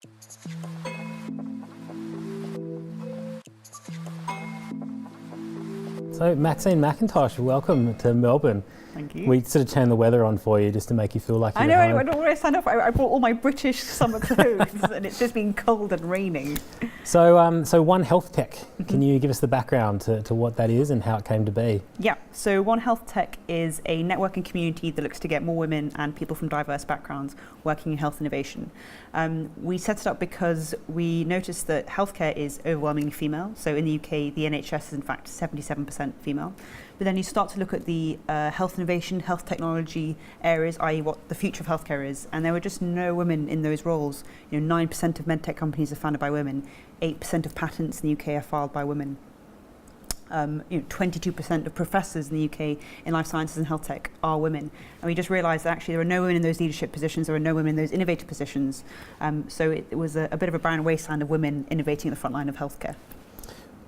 So Maxine McIntosh, welcome to Melbourne. Thank you. We sort of turned the weather on for you just to make you feel like you're I know, at home. I don't want to stand up. I brought all my British summer clothes and it's just been cold and raining. So One Health Tech, can you give us the background to what that is and how it came to be? Yeah, so One Health Tech is a networking community that looks to get more women and people from diverse backgrounds working in health innovation. We set it up because we noticed that healthcare is overwhelmingly female. So in the UK, the NHS is in fact 77% female. But then you start to look at the health innovation, health technology areas, i.e. what the future of healthcare is, and there were just no women in those roles. 9% of medtech companies are founded by women, 8% of patents in the UK are filed by women. 22% of professors in the UK in life sciences and health tech are women. And we just realised that actually there are no women in those leadership positions, there are no women in those innovative positions. So it was a bit of a barren wasteland of women innovating at the front line of healthcare.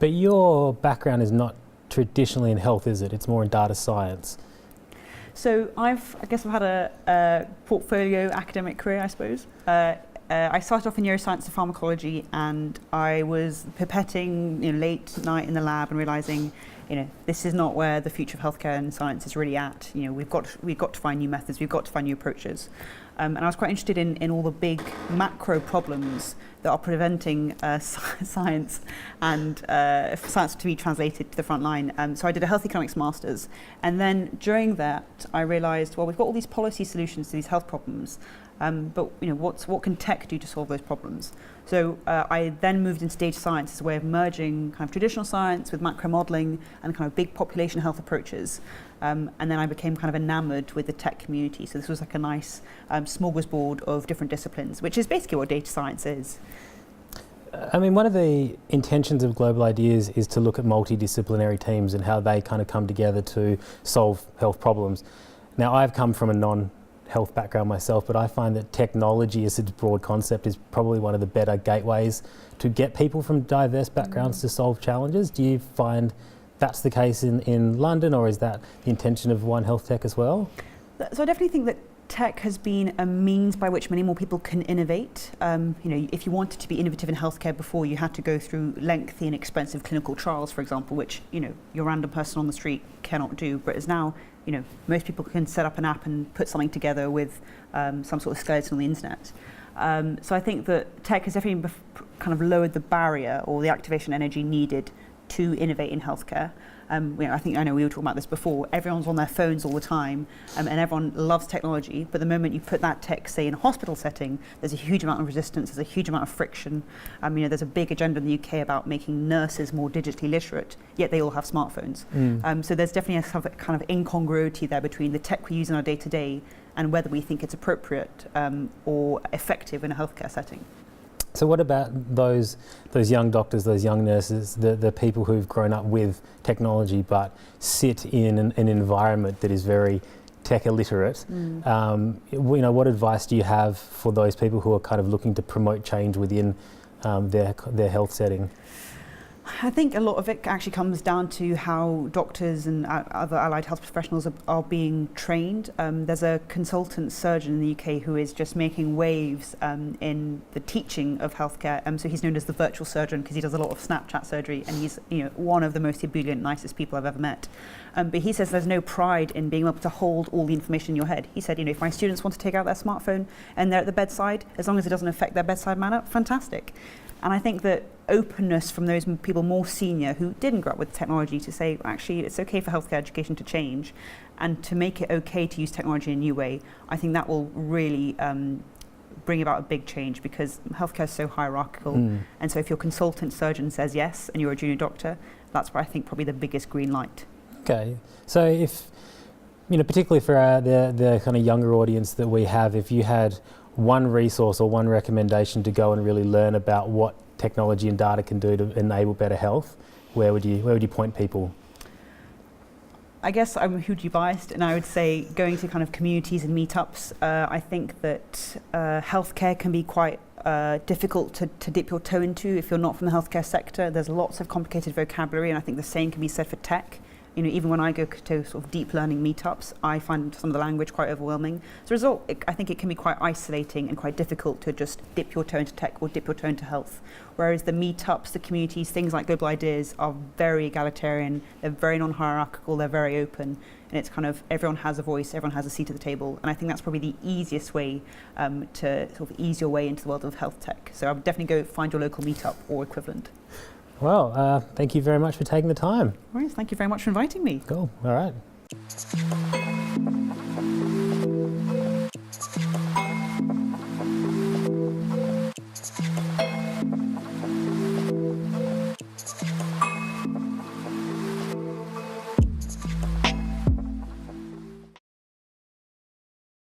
But your background is not traditionally in health, is it? It's more in data science. So I guess I've had a portfolio academic career, I suppose. I started off in neuroscience and pharmacology, and I was pipetting late night in the lab and realising, this is not where the future of healthcare and science is really at. We've got to find new methods, we've got to find new approaches. And I was quite interested in all the big macro problems that are preventing science and science to be translated to the front line. So I did a health economics master's, and then during that I realised, well, we've got all these policy solutions to these health problems, but what can tech do to solve those problems? So I then moved into data science as a way of merging kind of traditional science with macro modelling and kind of big population health approaches. And then I became kind of enamoured with the tech community. So this was like a nice smorgasbord of different disciplines, which is basically what data science is. I mean, one of the intentions of Global Ideas is to look at multidisciplinary teams and how they kind of come together to solve health problems. Now, I've come from a non-health background myself, but I find that technology as its broad concept is probably one of the better gateways to get people from diverse backgrounds to solve challenges. Do you find that's the case in London, or is that the intention of One Health Tech as well? So I definitely think that tech has been a means by which many more people can innovate. If you wanted to be innovative in healthcare before, you had to go through lengthy and expensive clinical trials, for example, which your random person on the street cannot do. But as now, most people can set up an app and put something together with some sort of skeleton on the internet. So I think that tech has definitely kind of lowered the barrier or the activation energy needed to innovate in healthcare. I know we were talking about this before. Everyone's on their phones all the time, and everyone loves technology. But the moment you put that tech, say, in a hospital setting, there's a huge amount of resistance. There's a huge amount of friction. There's a big agenda in the UK about making nurses more digitally literate. Yet they all have smartphones. So there's definitely a kind of incongruity there between the tech we use in our day-to-day and whether we think it's appropriate or effective in a healthcare setting. So what about those young doctors, those young nurses, the people who've grown up with technology but sit in an environment that is very tech illiterate? What advice do you have for those people who are kind of looking to promote change within their health setting? I think a lot of it actually comes down to how doctors and other allied health professionals are being trained. There's a consultant surgeon in the UK who is just making waves in the teaching of healthcare. So he's known as the virtual surgeon because he does a lot of Snapchat surgery, and he's one of the most ebullient, nicest people I've ever met. But he says there's no pride in being able to hold all the information in your head. He said, if my students want to take out their smartphone and they're at the bedside, as long as it doesn't affect their bedside manner, fantastic. And I think that openness from those people more senior who didn't grow up with technology to say, actually, it's okay for healthcare education to change and to make it okay to use technology in a new way, I think that will really bring about a big change, because healthcare is so hierarchical. And so if your consultant surgeon says yes and you're a junior doctor, that's where I think probably the biggest green light. Okay. So if, particularly for the kind of younger audience that we have, if you had one resource or one recommendation to go and really learn about what technology and data can do to enable better health, where would you point people? I guess I'm hugely biased, and I would say going to kind of communities and meetups. I think that healthcare can be quite difficult to dip your toe into if you're not from the healthcare sector. There's lots of complicated vocabulary, and I think the same can be said for tech. even when I go to sort of deep learning meetups, I find some of the language quite overwhelming. As a result, I think it can be quite isolating and quite difficult to just dip your toe into tech or dip your toe into health. Whereas the meetups, the communities, things like Global Ideas are very egalitarian, they're very non-hierarchical, they're very open, and it's kind of everyone has a voice, everyone has a seat at the table, and I think that's probably the easiest way to sort of ease your way into the world of health tech. So I would definitely go find your local meetup or equivalent. Well, thank you very much for taking the time. All right, thank you very much for inviting me. Cool. All right.